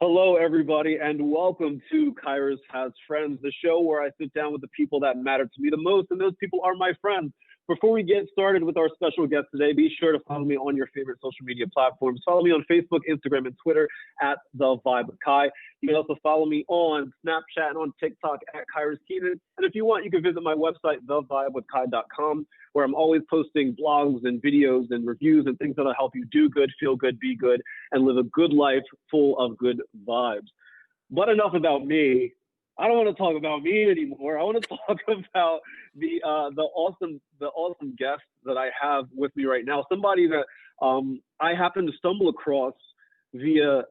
Hello, everybody, and welcome to Kyrus Has Friends, the show where I sit down with the people that matter to me the most, and those people are my friends. Before we get started with our special guest today, be sure to follow me on your favorite social media platforms. Follow me on Facebook, Instagram, and Twitter at The Vibe with Kai. You can also follow me on Snapchat and on TikTok at Kyrus Keenan. And if you want, you can visit my website, thevibewithkai.com, where I'm always posting blogs and videos and reviews and things that'll help you do good, feel good, be good, and live a good life full of good vibes. But enough about me. I don't want to talk about me anymore. I want to talk about the awesome guest that I have with me right now. Somebody that I happened to stumble across via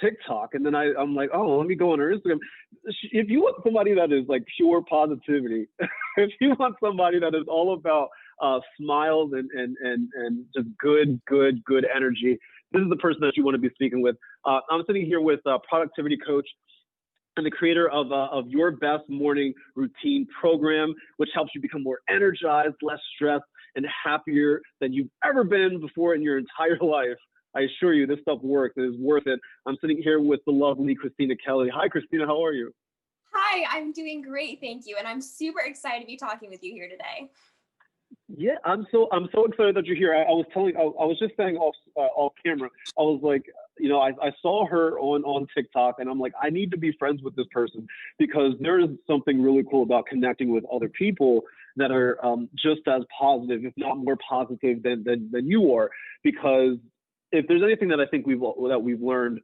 TikTok, and then I'm like, oh, let me go on her Instagram. If you want somebody that is like pure positivity, if you want somebody that is all about smiles and just good energy, this is the person that you want to be speaking with. I'm sitting here with a productivity coach and the creator of Your Best Morning Routine program, which helps you become more energized, less stressed, and happier than you've ever been before in your entire life. I assure you, this stuff works. It is worth it. I'm sitting here with the lovely Christina Kelly. Hi, Christina. How are you? Hi, I'm doing great, thank you, and I'm super excited to be talking with you here today. Yeah, I'm so excited that you're here. I was just saying off camera. I was like, you know, I saw her on TikTok, and I'm like, I need to be friends with this person because there is something really cool about connecting with other people that are just as positive, if not more positive than you are. Because if there's anything that I think we've learned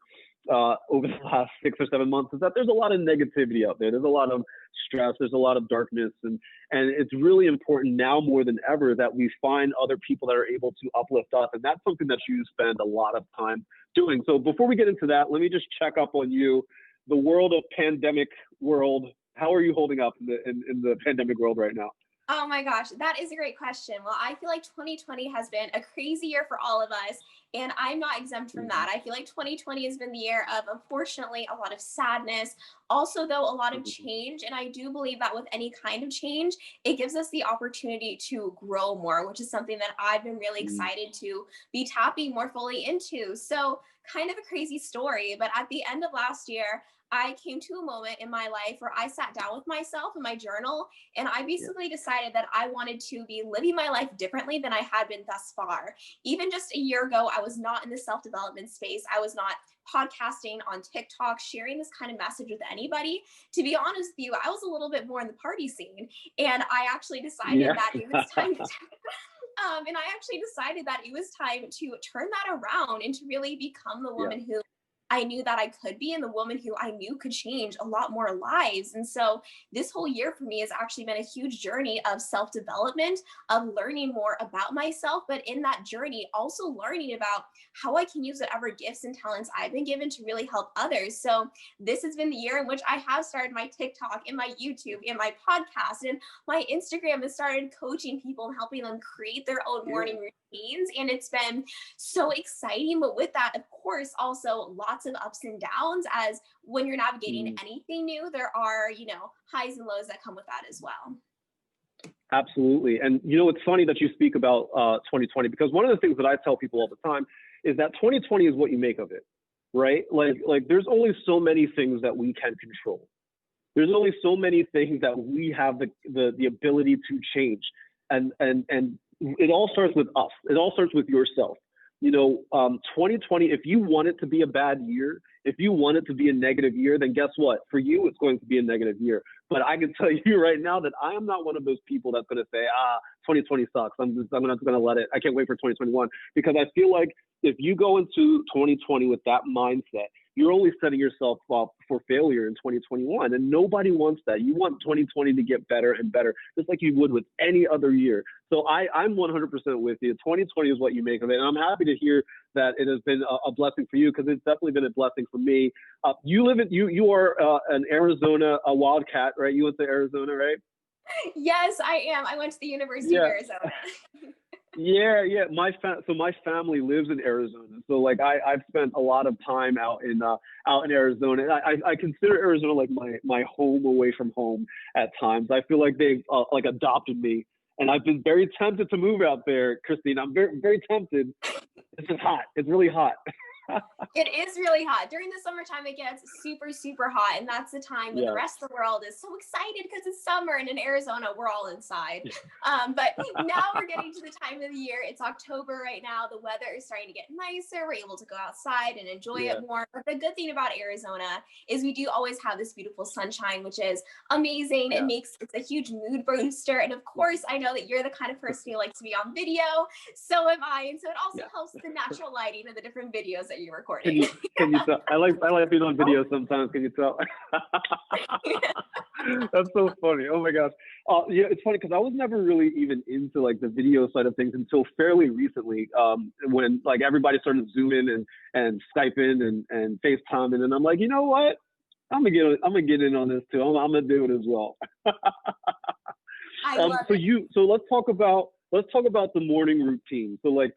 over the last 6 or 7 months is that there's a lot of negativity out there. There's a lot of stress. There's a lot of darkness. And it's really important now more than ever that we find other people that are able to uplift us. And that's something that you spend a lot of time doing. So before we get into that, let me just check up on you. The world of pandemic world, how are you holding up in the pandemic world right now? Oh my gosh, that is a great question. Well, I feel like 2020 has been a crazy year for all of us, and I'm not exempt from that. I feel like 2020 has been the year of, unfortunately, a lot of sadness. Also, though, a lot of change, and I do believe that with any kind of change, it gives us the opportunity to grow more, which is something that I've been really excited to be tapping more fully into. So, kind of a crazy story, but at the end of last year, I came to a moment in my life where I sat down with myself in my journal, and I basically decided that I wanted to be living my life differently than I had been thus far. Even just a year ago, I was not in the self-development space. I was not podcasting on TikTok, sharing this kind of message with anybody. To be honest with you, I was a little bit more in the party scene, and I actually decided that it was time to and I actually decided that it was time to turn that around and to really become the woman who I knew that I could be, and the woman who I knew could change a lot more lives. And so this whole year for me has actually been a huge journey of self-development, of learning more about myself, but in that journey, also learning about how I can use whatever gifts and talents I've been given to really help others. So this has been the year in which I have started my TikTok and my YouTube and my podcast, and my Instagram has started coaching people and helping them create their own morning routines. And it's been so exciting. But with that, of course, also lots of ups and downs, as when you're navigating anything new, there are, highs and lows that come with that as well. Absolutely. And it's funny that you speak about 2020, because one of the things that I tell people all the time is that 2020 is what you make of it, right? Like there's only so many things that we can control. There's only so many things that we have the ability to change. And it all starts with us. It all starts with yourself. 2020, if you want it to be a bad year, if you want it to be a negative year, then guess what? For you, it's going to be a negative year. But I can tell you right now that I am not one of those people that's going to say, 2020 sucks. I'm not going to let it. I can't wait for 2021. Because I feel like if you go into 2020 with that mindset, you're only setting yourself up for failure in 2021. And nobody wants that. You want 2020 to get better and better, just like you would with any other year. So I'm 100% with you. 2020 is what you make of it. And I'm happy to hear that it has been a blessing for you, because it's definitely been a blessing for me. You are an Arizona, a Wildcat, right? You went to Arizona, right? Yes, I am. I went to the University of Arizona. Yeah. My family lives in Arizona, so like I've spent a lot of time out in Arizona. I consider Arizona like my home away from home at times. I feel like they've like adopted me, and I've been very tempted to move out there, Christine. I'm very, very tempted. It's just hot. It's really hot. It is really hot. During the summertime, it gets super, super hot. And that's the time when the Yeah. rest of the world is so excited because it's summer. And in Arizona, we're all inside. But now we're getting to the time of the year. It's October right now. The weather is starting to get nicer. We're able to go outside and enjoy Yeah. it more. But the good thing about Arizona is we do always have this beautiful sunshine, which is amazing. Yeah. It's a huge mood booster. And of course, I know that you're the kind of person who likes to be on video. So am I. And so it also helps the natural lighting of the different videos that you're recording. Can you tell? I like being on video sometimes. Can you tell? That's so funny. Oh my gosh. Yeah, it's funny because I was never really even into like the video side of things until fairly recently. When like everybody started Zooming and Skyping and FaceTiming, and I'm like, you know what? I'm gonna get in on this too. I'm gonna do it as well. I love it. So let's talk about the morning routine. So like,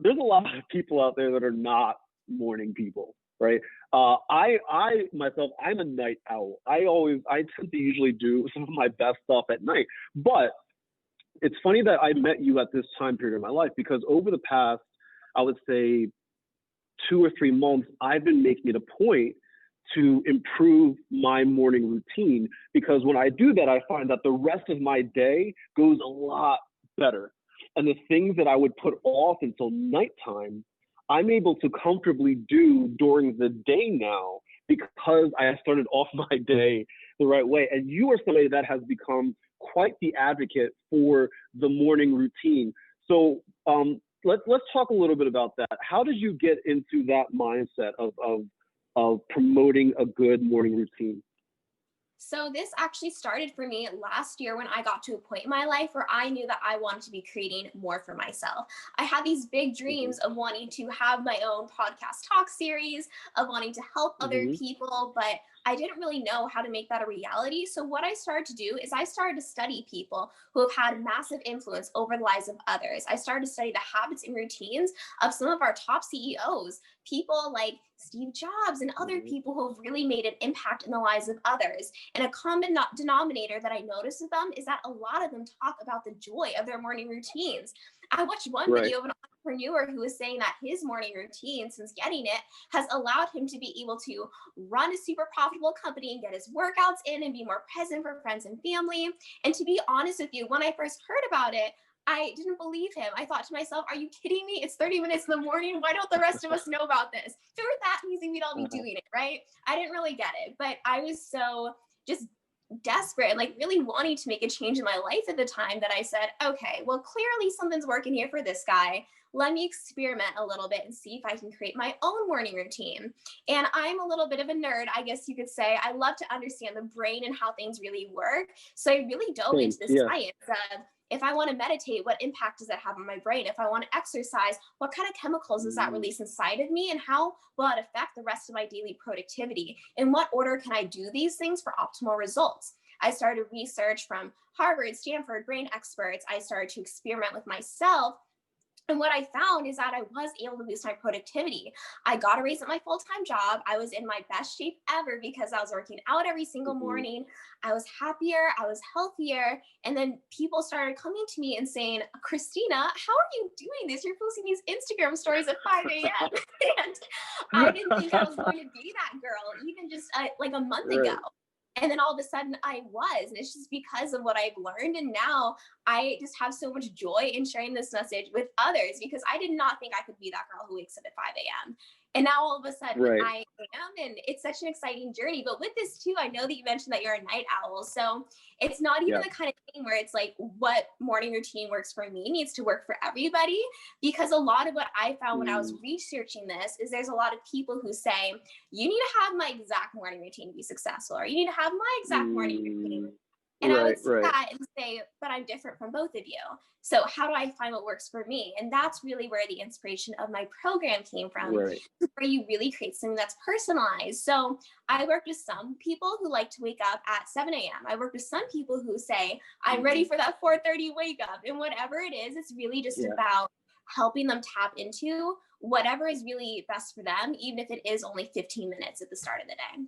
there's a lot of people out there that are not morning people, right? I myself, I'm a night owl. I tend to usually do some of my best stuff at night. But it's funny that I met you at this time period of my life, because over the past, I would say 2 or 3 months, I've been making it a point to improve my morning routine, because when I do that, I find that the rest of my day goes a lot better. And the things that I would put off until nighttime, I'm able to comfortably do during the day now, because I started off my day the right way. And you are somebody that has become quite the advocate for the morning routine. So let's talk a little bit about that. How did you get into that mindset of promoting a good morning routine? So this actually started for me last year when I got to a point in my life where I knew that I wanted to be creating more for myself. I had these big dreams of wanting to have my own podcast talk series, of wanting to help other people, but I didn't really know how to make that a reality. So what I started to do is I started to study people who have had massive influence over the lives of others. I started to study the habits and routines of some of our top CEOs, people like Steve Jobs and other people who have really made an impact in the lives of others. And a common denominator that I noticed with them is that a lot of them talk about the joy of their morning routines. I watched one video of an entrepreneur who was saying that his morning routine, since getting it, has allowed him to be able to run a super profitable company and get his workouts in and be more present for friends and family. And to be honest with you, when I first heard about it, I didn't believe him. I thought to myself, are you kidding me? It's 30 minutes in the morning. Why don't the rest of us know about this? If it were that easy, we'd all be doing it, right? I didn't really get it, but I was so just desperate and like really wanting to make a change in my life at the time that I said, okay, well, clearly something's working here for this guy. Let me experiment a little bit and see if I can create my own morning routine. And I'm a little bit of a nerd, I guess you could say. I love to understand the brain and how things really work. So I really dove into the science of, if I want to meditate, what impact does that have on my brain? If I want to exercise, what kind of chemicals does that release inside of me? And how will it affect the rest of my daily productivity? In what order can I do these things for optimal results? I started research from Harvard, Stanford, brain experts. I started to experiment with myself. And what I found is that I was able to boost my productivity. I got a raise at my full-time job. I was in my best shape ever because I was working out every single morning. I was happier. I was healthier. And then people started coming to me and saying, Christina, how are you doing this? You're posting these Instagram stories at 5 a.m. And I didn't think I was going to be that girl, even just like a month ago. And then all of a sudden I was, and it's just because of what I've learned. And now I just have so much joy in sharing this message with others, because I did not think I could be that girl who wakes up at 5 a.m. And now all of a sudden I am, and it's such an exciting journey. But with this too, I know that you mentioned that you're a night owl. So it's not even the kind of thing where it's like what morning routine works for me needs to work for everybody. Because a lot of what I found when I was researching this is there's a lot of people who say, you need to have my exact morning routine to be successful, or you need to have my exact morning routine. And I would see that and say, but I'm different from both of you. So how do I find what works for me? And that's really where the inspiration of my program came from, where you really create something that's personalized. So I worked with some people who like to wake up at 7 a.m. I worked with some people who say, I'm ready for that 4:30 wake up. And whatever it is, it's really just about helping them tap into whatever is really best for them, even if it is only 15 minutes at the start of the day.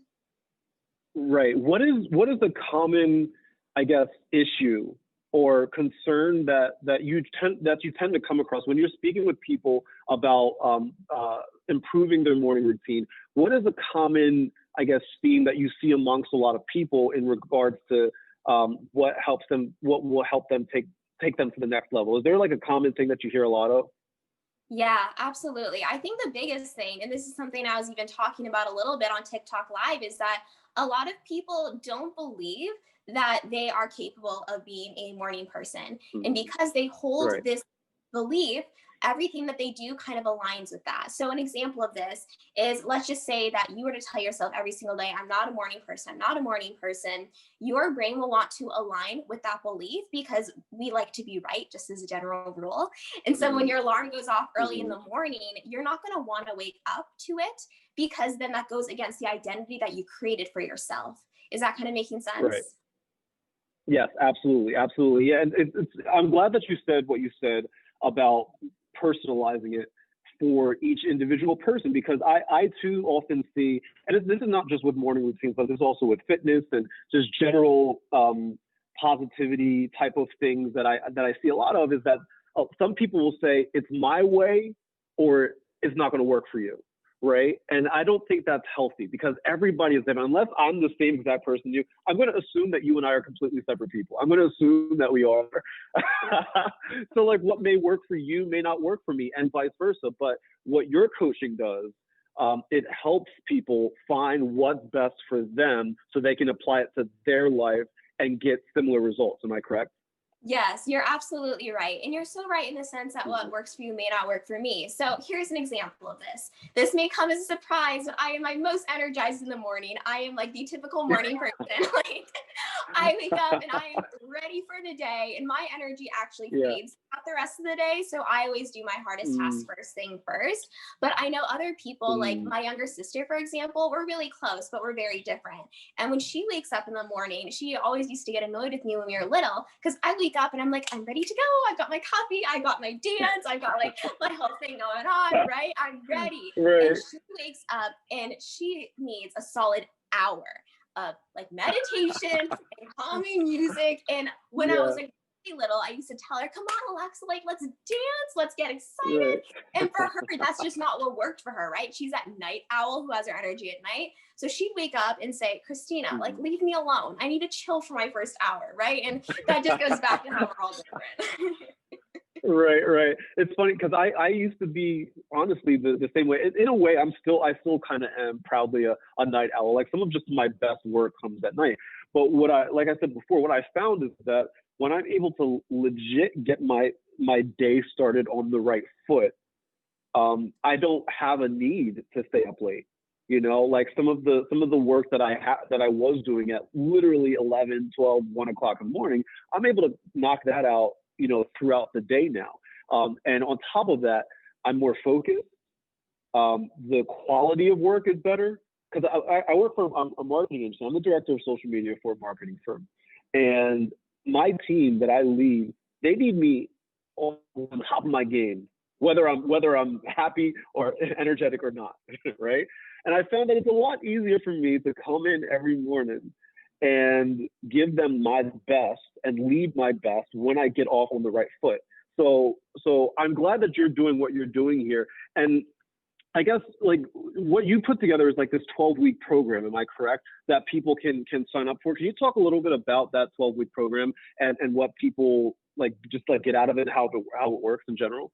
Right. What is the common, I guess, issue or concern that you tend to come across when you're speaking with people about improving their morning routine? What is a common, I guess, theme that you see amongst a lot of people in regards to what will help them take them to the next level? Is there like a common thing that you hear a lot of? Yeah, absolutely. I think the biggest thing, and this is something I was even talking about a little bit on TikTok Live, is that a lot of people don't believe that they are capable of being a morning person. And Mhm. because they hold Right. this belief, everything that they do kind of aligns with that. So, an example of this is, let's just say that you were to tell yourself every single day, I'm not a morning person, I'm not a morning person. Your brain will want to align with that belief because we like to be right, just as a general rule. And so when Mhm. your alarm goes off early in Mhm. the morning, you're not going to want to wake up to it, because then that goes against the identity that you created for yourself. Is that kind of making Right. sense? Yes, absolutely, absolutely. Yeah, and I'm glad that you said what you said about personalizing it for each individual person, because I too often see, and this is not just with morning routines, but this is also with fitness and just general positivity type of things that I see a lot of, is that some people will say it's my way or it's not going to work for you, right? And I don't think that's healthy, because everybody is different. Unless I'm the same exact person you, I'm going to assume that you and I are completely separate people. I'm going to assume that we are. So like what may work for you may not work for me, and vice versa. But what your coaching does, it helps people find what's best for them so they can apply it to their life and get similar results. Am I correct? Yes, you're absolutely right. And you're so right in the sense that what Mhm. works for you may not work for me. So here's an example of this. This may come as a surprise, but I am my most energized in the morning. I am like the typical morning person. Like, I wake up and I am ready for the day, and my energy actually Yeah. fades out the rest of the day. So I always do my hardest task Mm, first thing first. But I know other people, like mm, my younger sister, for example, we're really close, but we're very different. And when she wakes up in the morning, she always used to get annoyed with me when we were little, because I wake up and I'm like, I'm ready to go. I've got my coffee, I got my dance, I've got like my whole thing going on, right? I'm ready. And right. she wakes up and she needs a solid hour of like meditation and calming music. And when I was Yeah. like really little, I used to tell her, come on, Alexa, like let's dance, let's get excited. Right. And for her, that's just not what worked for her, right? She's that night owl who has her energy at night. So she'd wake up and say, Christina, like, Mhm. leave me alone. I need to chill for my first hour, right? And that just goes back to how we're all different. Right, right. It's funny because I used to be honestly the same way. In a way, I still kind of am proudly a night owl. Like some of just my best work comes at night. But like I said before, what I found is that when I'm able to legit get my day started on the right foot, I don't have a need to stay up late. You know, like some of the work that I was doing at literally 11, 12, 1 o'clock in the morning, I'm able to knock that out, throughout the day now. And on top of that, I'm more focused. The quality of work is better because I work for a marketing agency. I'm the director of social media for a marketing firm, and my team that I lead, they need me on top of my game, whether I'm happy or energetic or not, right? And I found that it's a lot easier for me to come in every morning and give them my best and leave my best when I get off on the right foot. So I'm glad that you're doing what you're doing here. And I guess like what you put together is like this 12-week program. Am I correct? That people can sign up for. Can you talk a little bit about that 12-week program and what people like just like get out of it, how it works in general?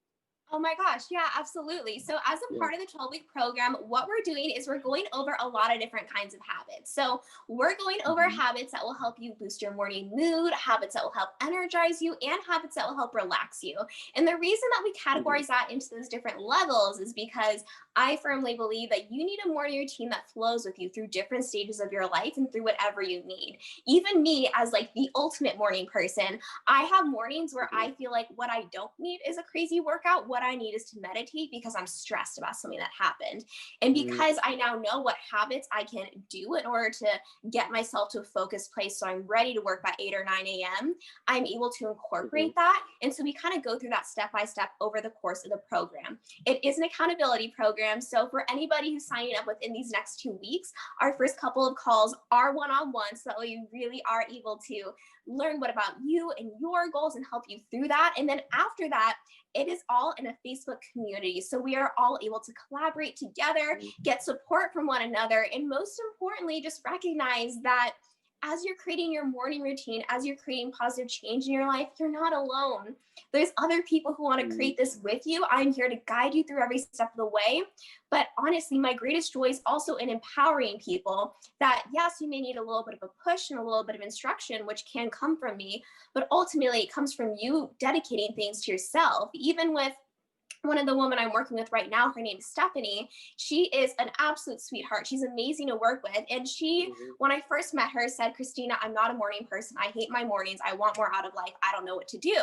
Oh my gosh, yeah, absolutely. So, as a Yeah. part of the 12-week program, what we're doing is we're going over a lot of different kinds of habits. So, we're going over Hmm. habits that will help you boost your morning mood, habits that will help energize you, and habits that will help relax you. And the reason that we Hmm. categorize that into those different levels is because I firmly believe that you need a morning routine that flows with you through different stages of your life and through whatever you need. Even me, as like the ultimate morning person, I have mornings where Hmm. I feel like what I don't need is a crazy workout. What I need is to meditate because I'm stressed about something that happened. And Hmm. because I now know what habits I can do in order to get myself to a focused place so I'm ready to work by 8 or 9 a.m., I'm able to Hmm. incorporate that. And so we kind of go through that step by step over the course of the program. It is an accountability program. program. So for anybody who's signing up within these next 2 weeks, our first couple of calls are one-on-one, so that we really are able to learn what about you and your goals and help you through that. And then after that, it is all in a Facebook community. So we are all able to collaborate together, get support from one another, and most importantly, just recognize that as you're creating your morning routine, as you're creating positive change in your life, you're not alone. There's other people who want to create this with you. I'm here to guide you through every step of the way. But honestly, my greatest joy is also in empowering people that, yes, you may need a little bit of a push and a little bit of instruction, which can come from me, but ultimately it comes from you dedicating things to yourself. Even with one of the women I'm working with right now, her name is Stephanie. She is an absolute sweetheart. She's amazing to work with. And she, when I first met her, said, Christina, I'm not a morning person. I hate my mornings. I want more out of life. I don't know what to do.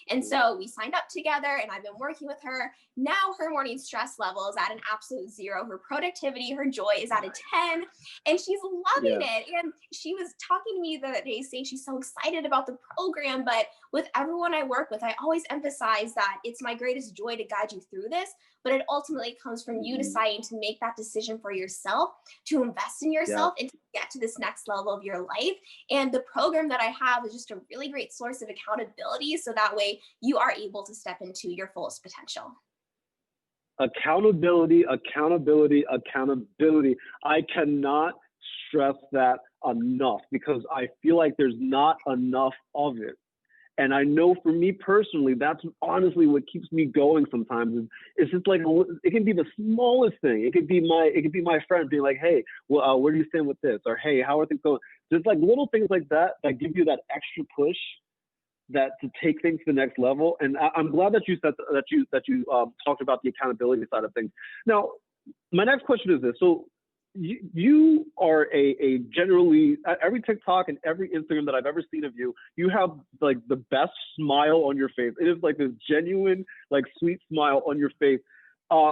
And so we signed up together and I've been working with her. Now her morning stress level is at an absolute 0. Her productivity, her joy is at a 10, and she's loving it. And she was talking to me the other day saying she's so excited about the program, but with everyone I work with, I always emphasize that it's my greatest joy to guide you through this, but it ultimately comes from you deciding to make that decision for yourself, to invest in yourself and to get to this next level of your life. And the program that I have is just a really great source of accountability. So that way you are able to step into your fullest potential. Accountability, accountability, accountability. I cannot stress that enough because I feel like there's not enough of it. And I know for me personally, that's honestly what keeps me going sometimes. It's just like, it can be the smallest thing. It could be my friend being like, hey, well, where do you stand with this? Or, hey, how are things going? There's like little things like that that give you that extra push that to take things to the next level. And I'm glad that you said that you talked about the accountability side of things. Now, my next question is this. So you are a generally, every TikTok and every Instagram that I've ever seen of you, you have like the best smile on your face. It is like this genuine, like sweet smile on your face. I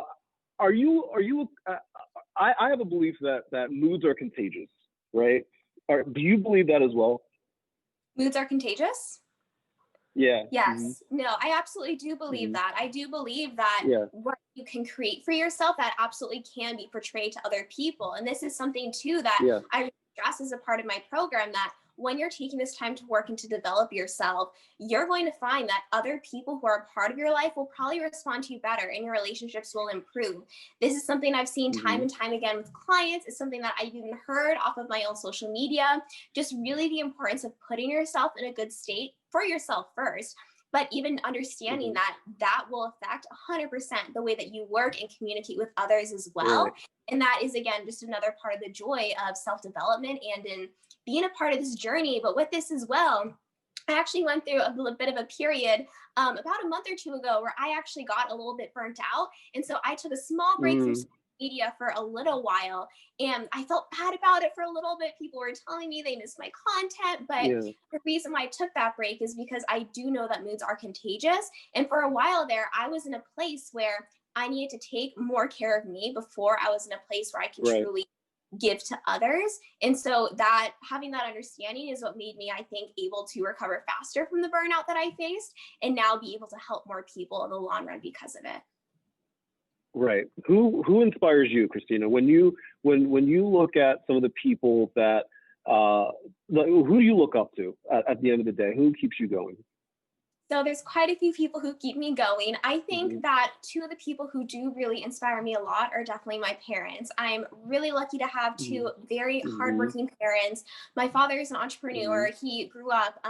have a belief that moods are contagious, right? Do you believe that as well? Moods are contagious? Yeah. Yes. No, I absolutely do believe that. I do believe that what you can create for yourself, that absolutely can be portrayed to other people. And this is something too that I stress as a part of my program, that when you're taking this time to work and to develop yourself, you're going to find that other people who are a part of your life will probably respond to you better and your relationships will improve. This is something I've seen time and time again with clients. It's something that I've even heard off of my own social media. Just really the importance of putting yourself in a good state for yourself first, but even understanding that that will affect 100% the way that you work and communicate with others as well. And that is, again, just another part of the joy of self-development and in being a part of this journey. But with this as well, I actually went through a little bit of a period about a month or two ago where I actually got a little bit burnt out. And so I took a small break from social media for a little while, and I felt bad about it for a little bit. People were telling me they missed my content, but the reason why I took that break is because I do know that moods are contagious. And for a while there, I was in a place where I needed to take more care of me before I was in a place where I can truly give to others. And so that having that understanding is what made me, I think, able to recover faster from the burnout that I faced and now be able to help more people in the long run because of it. Right. Who inspires you, Christina? When you look at some of the people that who do you look up to at the end of the day? Who keeps you going? So there's quite a few people who keep me going. I think that two of the people who do really inspire me a lot are definitely my parents. I'm really lucky to have two very hardworking parents. My father is an entrepreneur. He grew up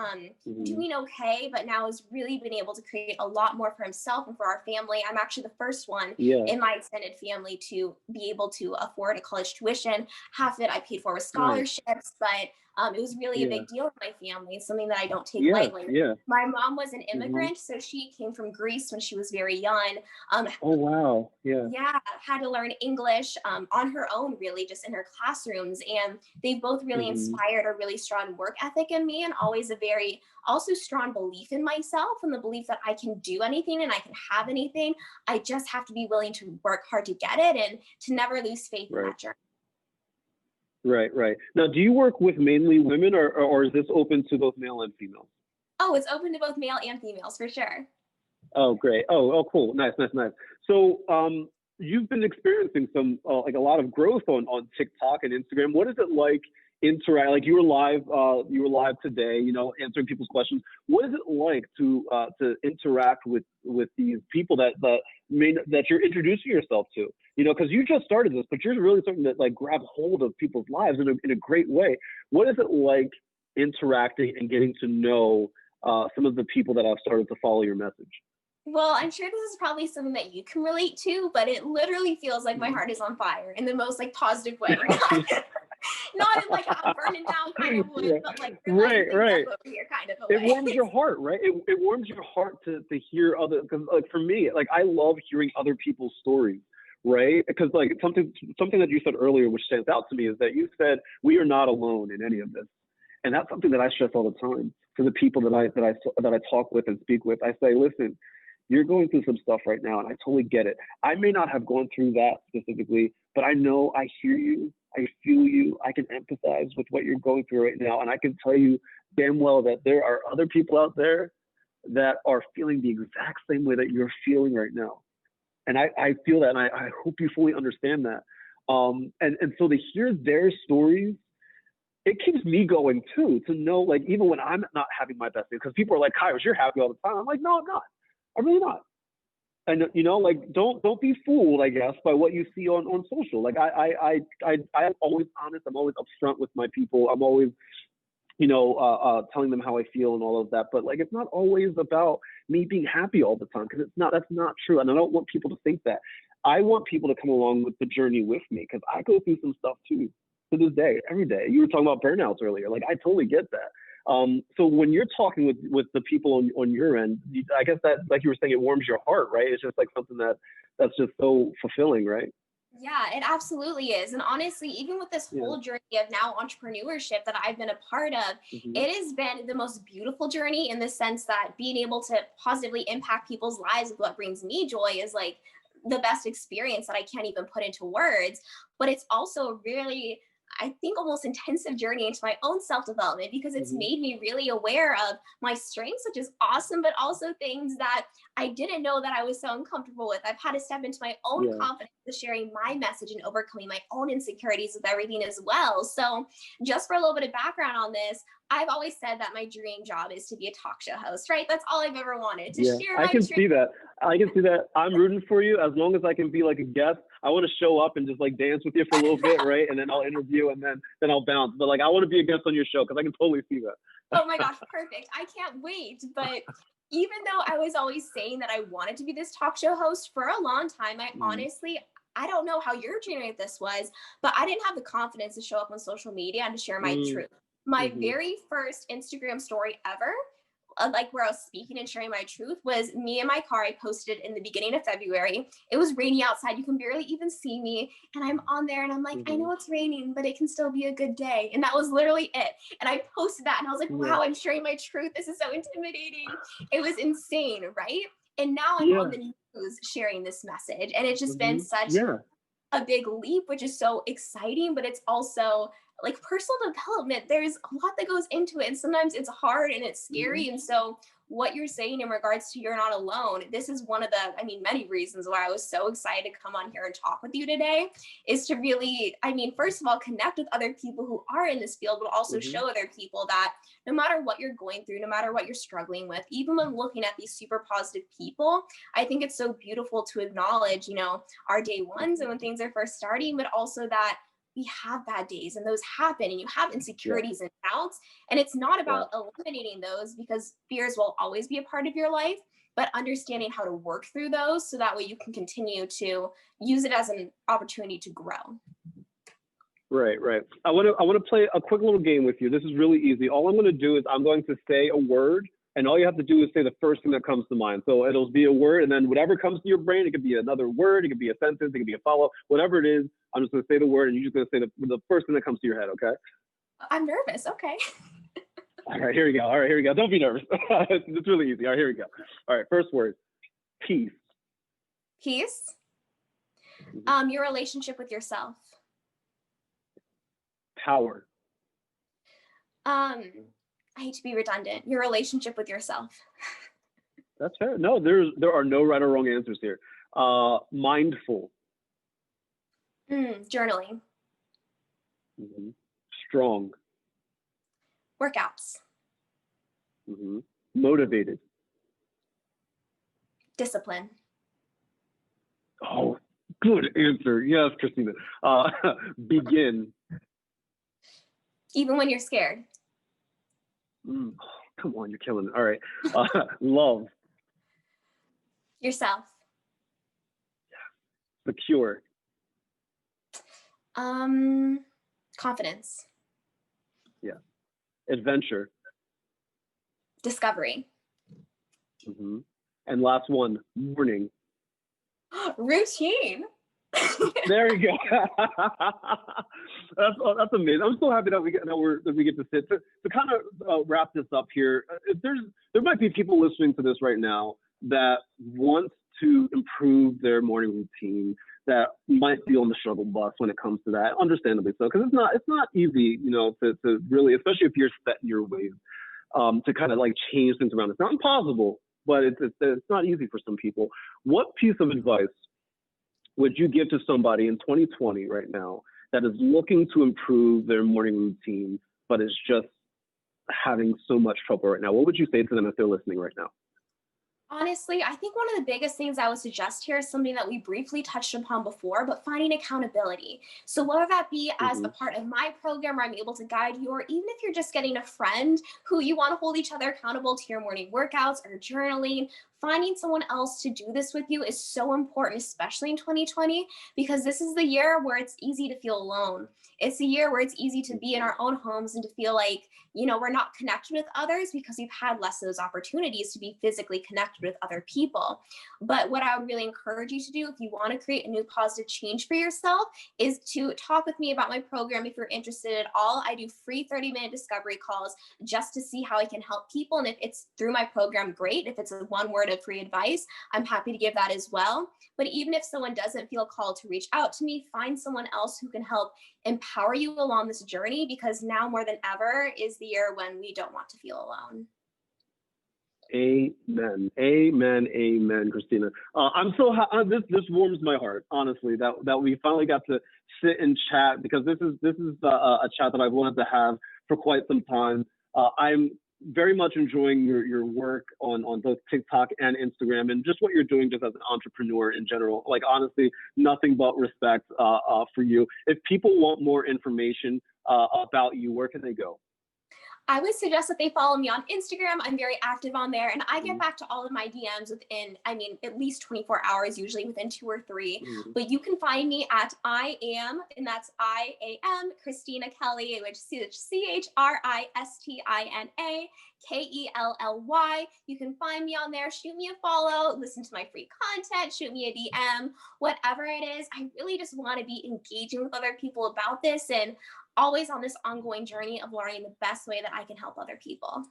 doing okay, but now has really been able to create a lot more for himself and for our family. I'm actually the first one in my extended family to be able to afford a college tuition. Half of it I paid for with scholarships, but it was really a big deal in my family, something that I don't take lightly. My mom was an immigrant, so she came from Greece when she was very young. Oh, wow. Had to learn English on her own, really, just in her classrooms. And they both really inspired a really strong work ethic in me, and always a very also strong belief in myself and the belief that I can do anything and I can have anything. I just have to be willing to work hard to get it and to never lose faith in that journey. Right. Now, do you work with mainly women or is this open to both male and female? Oh, it's open to both male and females for sure. Oh, great. Oh, cool. Nice. So, you've been experiencing some like a lot of growth on TikTok and Instagram. What is it like interact? Like you were live today, you know, answering people's questions. What is it like to interact with these people that you're introducing yourself to? You know, because you just started this, but you're really starting to like grab hold of people's lives in a great way. What is it like interacting and getting to know some of the people that have started to follow your message? Well, I'm sure this is probably something that you can relate to, but it literally feels like my heart is on fire in the most like positive way. Not in like I'm burning down kind of way, but like right. over here kind of a way. It warms your heart, right? It warms your heart to hear other, because like for me, like I love hearing other people's stories, right? Because like something that you said earlier, which stands out to me, is that you said we are not alone in any of this, and that's something that I stress all the time to the people that I talk with and speak with. I say, listen, you're going through some stuff right now, and I totally get it. I may not have gone through that specifically, but I know I hear you, I feel you, I can empathize with what you're going through right now, and I can tell you damn well that there are other people out there that are feeling the exact same way that you're feeling right now. And I feel that, and I hope you fully understand that. And so to hear their stories, it keeps me going too, to know, like, even when I'm not having my best day, because people are like, Kyrus, you're happy all the time. I'm like, no, I'm not. I'm really not. And you know, like, don't be fooled, I guess, by what you see on social. Like I'm always honest. I'm always upfront with my people. I'm always, you know, telling them how I feel and all of that. But like, it's not always about me being happy all the time, because that's not true. And I don't want people to think that. I want people to come along with the journey with me, because I go through some stuff too, to this day, every day. You were talking about burnouts earlier. Like, I totally get that. So when you're talking with the people on your end, I guess that, like you were saying, it warms your heart, right? It's just like something that's just so fulfilling, right? Yeah, it absolutely is. And honestly, even with this whole journey of now entrepreneurship that I've been a part of, it has been the most beautiful journey, in the sense that being able to positively impact people's lives with what brings me joy is like the best experience that I can't even put into words. But it's also really, I think, almost intensive journey into my own self-development, because it's made me really aware of my strengths, which is awesome, but also things that I didn't know that I was so uncomfortable with. I've had to step into my own confidence with sharing my message and overcoming my own insecurities with everything as well. So just for a little bit of background on this, I've always said that my dream job is to be a talk show host, right? That's all I've ever wanted, to share my truth. See that. I can see that. I'm rooting for you. As long as I can be like a guest, I want to show up and just like dance with you for a little bit, right? And then I'll interview, and then I'll bounce. But like, I want to be a guest on your show, because I can totally see that. Oh my gosh, perfect. I can't wait. But even though I was always saying that I wanted to be this talk show host for a long time, honestly, I don't know how your journey with this was, but I didn't have the confidence to show up on social media and to share my truth. My very first Instagram story ever, like where I was speaking and sharing my truth, was me in my car. I posted it in the beginning of February. It was rainy outside. You can barely even see me. And I'm on there and I'm like, I know it's raining, but it can still be a good day. And that was literally it. And I posted that and I was like, wow, I'm sharing my truth. This is so intimidating. It was insane, right? And now I'm on the news sharing this message. And it's just been such a big leap, which is so exciting, but it's also like personal development. There's a lot that goes into it, and sometimes it's hard and it's scary. And so what you're saying in regards to you're not alone, this is one of the, many reasons why I was so excited to come on here and talk with you today, is to really, first of all, connect with other people who are in this field, but also show other people that no matter what you're going through, no matter what you're struggling with, even when looking at these super positive people, I think it's so beautiful to acknowledge, you know, our day ones and when things are first starting, but also that we have bad days and those happen, and you have insecurities and doubts. And it's not about eliminating those, because fears will always be a part of your life, but understanding how to work through those so that way you can continue to use it as an opportunity to grow. Right. I want to play a quick little game with you. This is really easy. All I'm going to do is I'm going to say a word, and all you have to do is say the first thing that comes to mind. So it'll be a word, and then whatever comes to your brain, it could be another word, it could be a sentence, it could be a follow, whatever it is. I'm just going to say the word, and you're just going to say the first thing that comes to your head, okay? I'm nervous. Okay. All right, here we go. Don't be nervous. It's really easy. All right, here we go. All right, first word, peace. Peace. Your relationship with yourself. Power. I hate to be redundant. Your relationship with yourself. That's fair. No, there are no right or wrong answers here. Mindful. Journaling. Mm-hmm. Strong. Workouts. Mm-hmm. Motivated. Discipline. Oh, good answer. Yes, Christina. Begin. Even when you're scared. Oh, come on, you're killing it. All right. Love. Yourself. Secure. Confidence. Yeah. Adventure. Discovery. Mm-hmm. And last one, morning. Routine. There you go. That's amazing. I'm so happy that we get to sit to kind of wrap this up here. There might be people listening to this right now that want to improve their morning routine, that might be on the struggle bus when it comes to that. Understandably so, because it's not easy, to really, especially if you're set in your ways, to kind of like change things around. It's not impossible, but it's not easy for some people. What piece of advice would you give to somebody in 2020 right now that is looking to improve their morning routine, but is just having so much trouble right now? What would you say to them if they're listening right now? Honestly, I think one of the biggest things I would suggest here is something that we briefly touched upon before, but finding accountability. So whether that be as a part of my program where I'm able to guide you, or even if you're just getting a friend who you want to hold each other accountable to your morning workouts or journaling, finding someone else to do this with you is so important, especially in 2020, because this is the year where it's easy to feel alone. It's a year where it's easy to be in our own homes and to feel like, we're not connected with others because we've had less of those opportunities to be physically connected with other people. But what I would really encourage you to do if you want to create a new positive change for yourself is to talk with me about my program if you're interested at all. I do free 30-minute discovery calls just to see how I can help people. And if it's through my program, great. If it's a one word of free advice, I'm happy to give that as well. But even if someone doesn't feel called to reach out to me, find someone else who can help empower you along this journey, because now more than ever is the year when we don't want to feel alone. Amen. Amen. Amen, Christina. I'm so this warms my heart, honestly, that we finally got to sit and chat, because this is a chat that I've wanted to have for quite some time. I'm very much enjoying your work on both TikTok and Instagram, and just what you're doing just as an entrepreneur in general. Like, honestly, nothing but respect for you. If people want more information about you, where can they go? I would suggest that they follow me on Instagram. I'm very active on there, and I get back to all of my DMs within, at least 24 hours, usually within 2 or 3. But you can find me at I am, and that's IAM, Christina Kelly, which is ChristianaKelly. You can find me on there. Shoot me a follow, listen to my free content, shoot me a DM, whatever it is. I really just want to be engaging with other people about this, and always on this ongoing journey of learning the best way that I can help other people.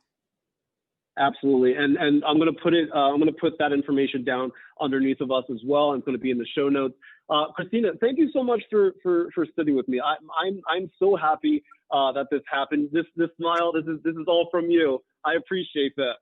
Absolutely, and I'm going to put it. I'm going to put that information down underneath of us as well. And it's going to be in the show notes. Christina, thank you so much for sitting with me. I'm so happy that this happened. This smile. This is all from you. I appreciate that.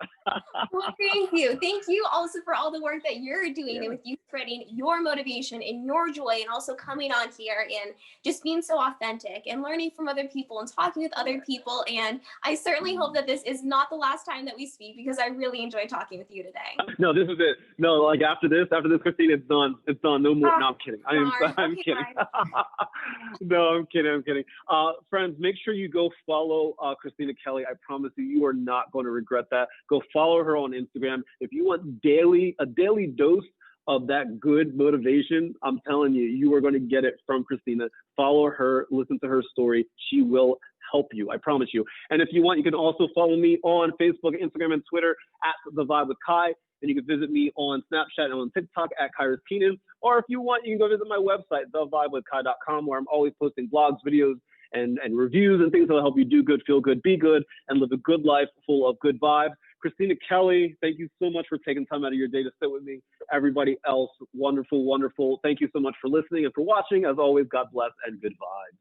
Well, thank you. Thank you also for all the work that you're doing and with you spreading your motivation and your joy, and also coming on here and just being so authentic and learning from other people and talking with other people. And I certainly hope that this is not the last time that we speak, because I really enjoyed talking with you today. No, this is it. No, like after this, Christina, it's done. It's done. No more. No, I'm kidding. I'm kidding. No, I'm kidding. Friends, make sure you go follow Christina Kelly. I promise you are not going to regret that. Go follow her on Instagram. If you want a daily dose of that good motivation, I'm telling you, you are going to get it from Christina. Follow her, listen to her story. She will help you. I promise you. And if you want, you can also follow me on Facebook, Instagram, and Twitter at The Vibe with Kai. And you can visit me on Snapchat and on TikTok at Kyrus. Or if you want, you can go visit my website, thevibewithkai.com, where I'm always posting blogs, videos, and reviews and things that will help you do good, feel good, be good, and live a good life full of good vibes. Christina Kelly, thank you so much for taking time out of your day to sit with me. Everybody else, wonderful, wonderful. Thank you so much for listening and for watching. As always, God bless and good vibes.